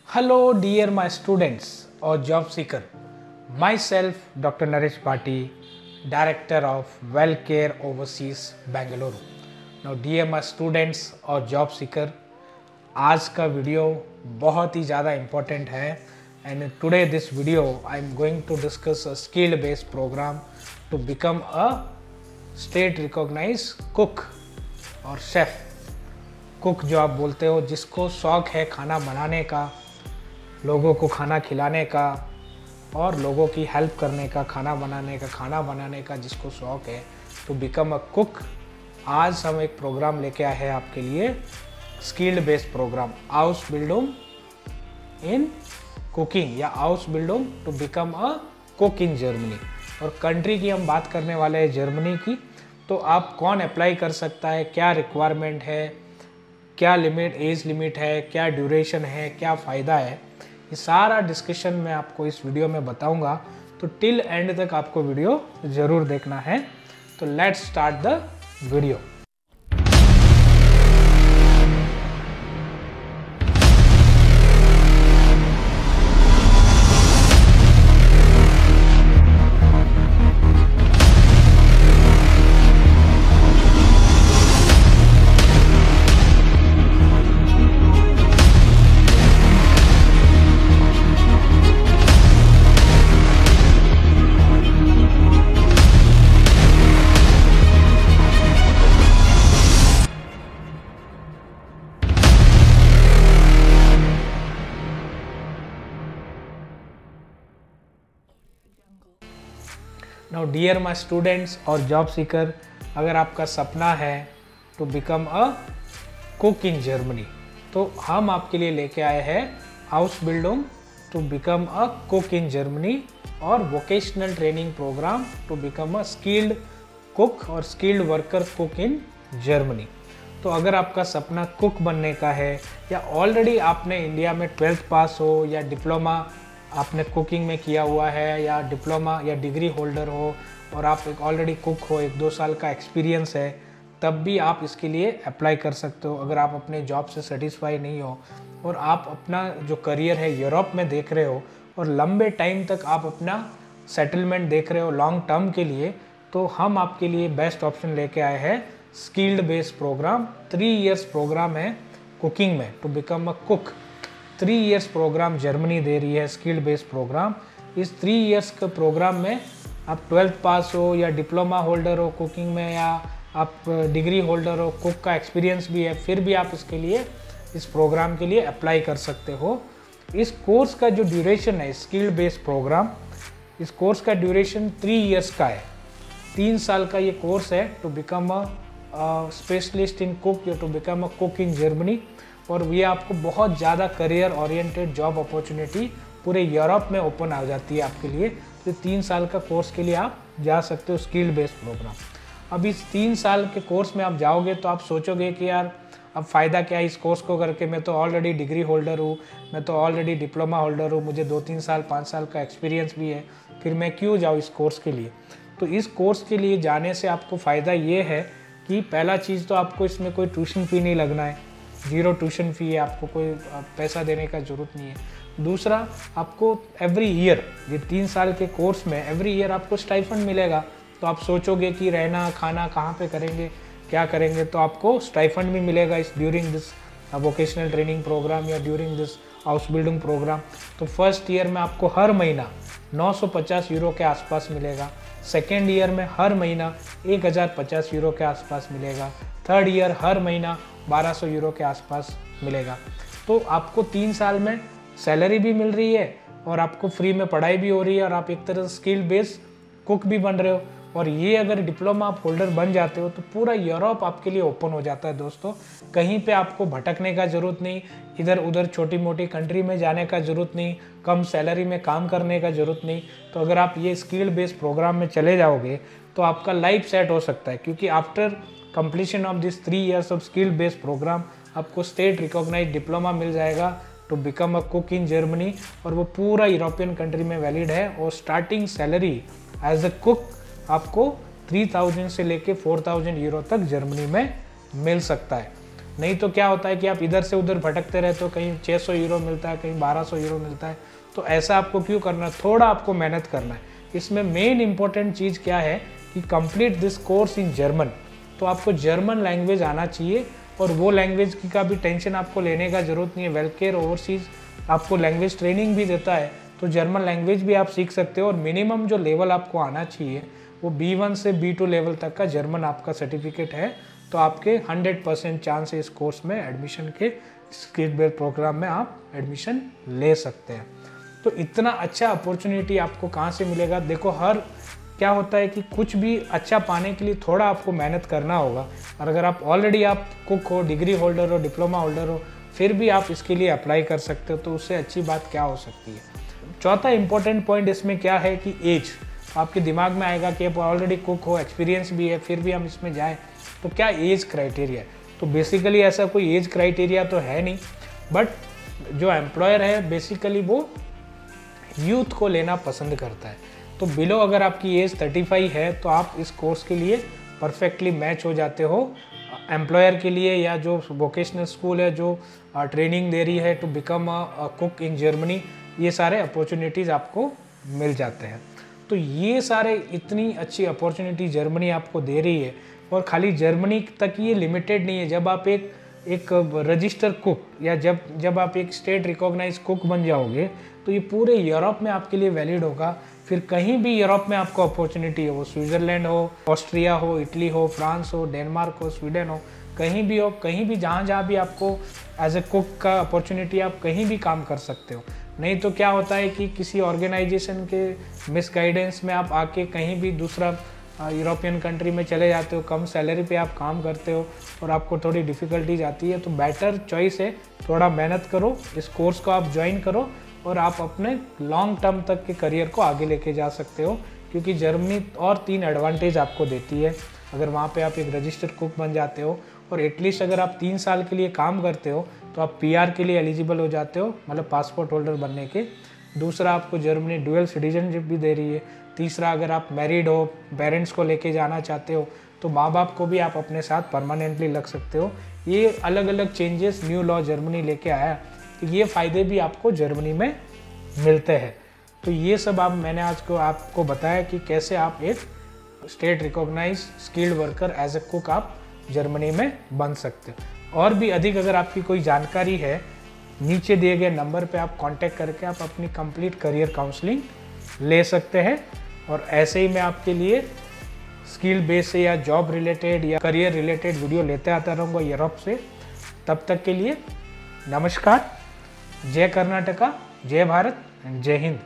Hello, dear my students or job seeker. Myself, Dr. Naresh Bhatti, Director of WellCare Overseas, Bangalore. Now, dear my students और job seeker, आज का video बहुत ही ज़्यादा important है and today this video I am going to discuss a skill based programme to become a state recognise cook और chef. Cook जो आप बोलते हो, जिसको शौक़ है खाना बनाने का, लोगों को खाना खिलाने का और लोगों की हेल्प करने का, खाना बनाने का जिसको शौक़ है टू बिकम अ कुक। आज हम एक प्रोग्राम लेके आए हैं आपके लिए, skilled based programme Ausbildung in cooking या Ausbildung to become a cook in Germany. और कंट्री की हम बात करने वाले हैं जर्मनी की। तो आप कौन अप्लाई कर सकता है, क्या रिक्वायरमेंट है, क्या एज लिमिट है, क्या ड्यूरेशन है, क्या फ़ायदा है, ये सारा डिस्कशन मैं आपको इस वीडियो में बताऊंगा। तो टिल एंड तक आपको वीडियो ज़रूर देखना है। तो let's start the video. Now dear my students और जॉब सीकर, अगर आपका सपना है to become a cook in Germany, तो हम आपके लिए लेके आए हैं Ausbildung to become a cook in Germany और vocational training program to become a skilled cook और skilled worker cook in Germany. तो अगर आपका सपना कुक बनने का है या ऑलरेडी आपने इंडिया में 12th पास हो या डिप्लोमा आपने कुकिंग में किया हुआ है या डिप्लोमा या डिग्री होल्डर हो और आप एक ऑलरेडी कुक हो, 1-2 साल का एक्सपीरियंस है, तब भी आप इसके लिए अप्लाई कर सकते हो। अगर आप अपने जॉब से सेटिस्फाई नहीं हो और आप अपना जो करियर है यूरोप में देख रहे हो और लंबे टाइम तक आप अपना सेटलमेंट देख रहे हो लॉन्ग टर्म के लिए, तो हम आपके लिए बेस्ट ऑप्शन लेके आए हैं skilled based program. 3 years program है कुकिंग में to become a cook. 3 years program Germany दे रही है, स्किल बेस्ड प्रोग्राम। इस 3 इयर्स के प्रोग्राम में आप 12th पास हो या डिप्लोमा होल्डर हो कुकिंग में या आप डिग्री होल्डर हो, कुक का एक्सपीरियंस भी है, फिर भी आप इसके लिए इस प्रोग्राम के लिए अप्लाई कर सकते हो। इस कोर्स का जो ड्यूरेशन है, स्किल बेस्ड प्रोग्राम, इस कोर्स का ड्यूरेशन 3 इयर्स का है। 3 साल का ये कोर्स है to become a specialist in cook या to become a cook in Germany. और ये आपको बहुत ज़्यादा करियर ओरिएंटेड जॉब अपॉर्चुनिटी पूरे यूरोप में ओपन आ जाती है आपके लिए। तो 3 साल का कोर्स के लिए आप जा सकते हो, स्किल बेस्ड प्रोग्राम। अब इस 3 साल के कोर्स में आप जाओगे तो आप सोचोगे कि यार अब फ़ायदा क्या है इस कोर्स को करके, मैं तो ऑलरेडी डिग्री होल्डर हूँ, मैं तो ऑलरेडी डिप्लोमा होल्डर हूँ, मुझे 2-3 साल 5 साल का एक्सपीरियंस भी है, फिर मैं क्यों जाऊँ इस कोर्स के लिए। तो इस कोर्स के लिए जाने से आपको फ़ायदा ये है कि पहला चीज़ तो आपको इसमें कोई ट्यूशन फ़ी नहीं लगना है, 0 ट्यूशन फ़ी है, आपको कोई पैसा देने का ज़रूरत नहीं है। दूसरा, आपको एवरी ईयर, ये 3 साल के कोर्स में एवरी ईयर आपको स्टाइफंड मिलेगा। तो आप सोचोगे कि रहना खाना कहाँ पे करेंगे, क्या करेंगे, तो आपको स्टाइफंड भी मिलेगा इस during this vocational training programme या ड्यूरिंग दिस Ausbildung प्रोग्राम। तो फर्स्ट ईयर में आपको हर महीना 950 यूरो के आसपास मिलेगा, सेकेंड ईयर में हर महीना 1050 यूरो के आसपास मिलेगा, थर्ड ईयर हर महीना 1200 यूरो के आसपास मिलेगा। तो आपको 3 साल में सैलरी भी मिल रही है और आपको फ्री में पढ़ाई भी हो रही है और आप एक तरह से स्किल बेस्ड कुक भी बन रहे हो। और ये अगर डिप्लोमा आप होल्डर बन जाते हो तो पूरा यूरोप आपके लिए ओपन हो जाता है दोस्तों। कहीं पे आपको भटकने का ज़रूरत नहीं, इधर उधर छोटी मोटी कंट्री में जाने का ज़रूरत नहीं, कम सैलरी में काम करने का ज़रूरत नहीं। तो अगर आप ये स्किल बेस्ड प्रोग्राम में चले जाओगे तो आपका लाइफ सेट हो सकता है, क्योंकि after completion of this 3 years of skill based programme आपको स्टेट रिकॉग्नाइज डिप्लोमा मिल जाएगा to become a cook in Germany. और वो पूरा यूरोपियन कंट्री में वैलिड है। और starting salary as a cook आपको 3000 से लेके 4000 यूरो तक जर्मनी में मिल सकता है। नहीं तो क्या होता है कि आप इधर से उधर भटकते रहते हो, कहीं 600 यूरो मिलता है, कहीं 1200 यूरो मिलता है। तो ऐसा आपको क्यों करना है, थोड़ा आपको मेहनत करना है। इसमें मेन इंपॉर्टेंट चीज़ क्या है कि complete this course in German. तो आपको जर्मन लैंग्वेज आना चाहिए, और वो लैंग्वेज की का भी टेंशन आपको लेने का ज़रूरत नहीं है। वेलकेयर ओवरसीज़ आपको लैंग्वेज ट्रेनिंग भी देता है, तो जर्मन लैंग्वेज भी आप सीख सकते हो। और मिनिमम जो लेवल आपको आना चाहिए वो B1 से B2 लेवल तक का जर्मन आपका सर्टिफिकेट है, तो आपके 100% चांस है इस कोर्स में एडमिशन के, स्किल बेस्ड प्रोग्राम में आप एडमिशन ले सकते हैं। तो इतना अच्छा अपॉर्चुनिटी आपको कहाँ से मिलेगा? देखो, हर क्या होता है कि कुछ भी अच्छा पाने के लिए थोड़ा आपको मेहनत करना होगा। और अगर आप ऑलरेडी आप कुक हो, डिग्री होल्डर हो, डिप्लोमा होल्डर हो, फिर भी आप इसके लिए अप्लाई कर सकते हो, तो उससे अच्छी बात क्या हो सकती है। चौथा इंपॉर्टेंट पॉइंट इसमें क्या है कि एज। आपके दिमाग में आएगा कि आप ऑलरेडी कुक हो, एक्सपीरियंस भी है, फिर भी हम इसमें जाएं, तो क्या एज क्राइटेरिया है? तो बेसिकली ऐसा कोई एज क्राइटेरिया तो है नहीं, बट जो एम्प्लॉयर है बेसिकली वो यूथ को लेना पसंद करता है। तो बिलो अगर आपकी एज 35 है तो आप इस कोर्स के लिए परफेक्टली मैच हो जाते हो एम्प्लॉयर के लिए, या जो वोकेशनल स्कूल है जो ट्रेनिंग दे रही है to become a cook in Germany, ये सारे अपॉर्चुनिटीज़ आपको मिल जाते हैं। तो ये सारे इतनी अच्छी अपॉर्चुनिटी जर्मनी आपको दे रही है, और खाली जर्मनी तक ये लिमिटेड नहीं है। जब आप एक रजिस्टर कुक, या जब आप एक स्टेट रिकॉग्नाइज कुक बन जाओगे, तो ये पूरे यूरोप में आपके लिए वैलिड होगा। फिर कहीं भी यूरोप में आपको अपॉर्चुनिटी है, वो स्विट्ज़रलैंड हो, ऑस्ट्रिया हो, इटली हो, फ्रांस हो, डेनमार्क हो, स्वीडन हो, कहीं भी हो, कहीं भी जहाँ भी आपको एज ए कुक का अपॉर्चुनिटी, आप कहीं भी काम कर सकते हो। नहीं तो क्या होता है कि किसी ऑर्गेनाइजेशन के मिसगाइडेंस में आप आके कहीं भी दूसरा यूरोपियन कंट्री में चले जाते हो, कम सैलरी पे आप काम करते हो और आपको थोड़ी डिफ़िकल्टीज आती है। तो बेटर चॉइस है, थोड़ा मेहनत करो, इस कोर्स को आप ज्वाइन करो, और आप अपने लॉन्ग टर्म तक के करियर को आगे लेके जा सकते हो। क्योंकि जर्मनी और 3 एडवांटेज आपको देती है। अगर वहाँ पे आप एक रजिस्टर्ड कुक बन जाते हो, और एटलीस्ट अगर आप 3 साल के लिए काम करते हो, तो आप PR के लिए एलिजिबल हो जाते हो, मतलब पासपोर्ट होल्डर बनने के। दूसरा, आपको जर्मनी डुअल सिटीजनशिप भी दे रही है। तीसरा, अगर आप मैरिड हो, पेरेंट्स को लेके जाना चाहते हो, तो माँ बाप को भी आप अपने साथ परमानेंटली रख सकते हो। ये अलग अलग चेंजेस न्यू लॉ जर्मनी लेके आया, तो ये फ़ायदे भी आपको जर्मनी में मिलते हैं। तो ये सब मैंने आज को आपको बताया कि कैसे आप एक state recognise skilled worker as a cook आप जर्मनी में बन सकते हो। और भी अधिक अगर आपकी कोई जानकारी है, नीचे दिए गए नंबर पे आप कांटेक्ट करके आप अपनी कंप्लीट करियर काउंसलिंग ले सकते हैं। और ऐसे ही मैं आपके लिए स्किल बेस से या जॉब रिलेटेड या करियर रिलेटेड वीडियो लेते आता रहूँगा यूरोप से। तब तक के लिए नमस्कार, जय कर्नाटका, जय भारत, जय हिंद।